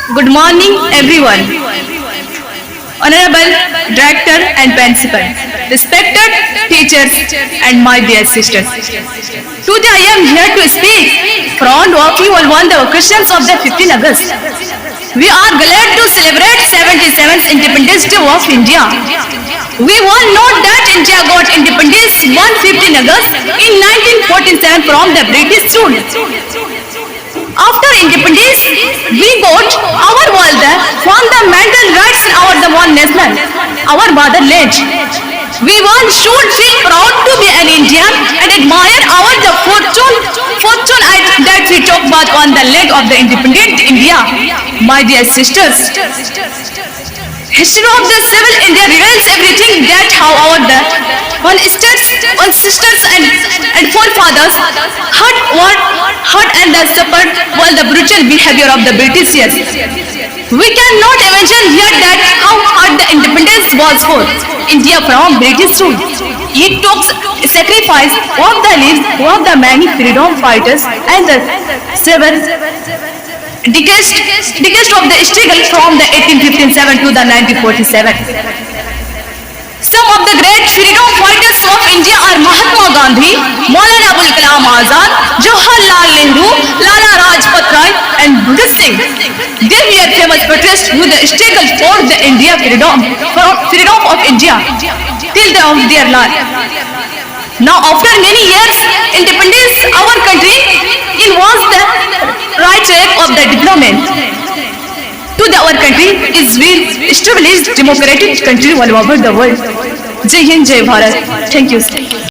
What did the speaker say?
Good morning, everyone. Honorable Director and Principal, respected teachers and my dear sisters. Today I am here to speak front of you on the occasions of the 15th August. We are glad to celebrate 77th Independence Day of India. We all know that India got independence on 15th August in 1947 from the British rule. After independence, we got our world fundamental rights in our one nation, our motherland. We all should feel proud to be an Indian and admire our fortune that we took back on the land of the independent India. My dear sisters, history of the civil India reveals everything that how our ancestors and forefathers hurt and suffered while the brutal behavior of the Britishers. We cannot imagine here that how hard the independence was for India from British rule. It took sacrifice of the lives of the many freedom fighters and the several decades of the struggle from the 1857 to the 1947. Some of the great freedom fighters of India are Mahatma Gandhi, Maulana Abul Kalam Azad, Jawaharlal Nehru, Lala Rajpat Rai and Bhagat Singh. They were famous patriots who the struggle for the freedom of India till the end of their life. Now after many years independence, our country was the right track of the development. Our country is well established democratic country all over the world. Jai Hind, Jai Bharat. Thank you.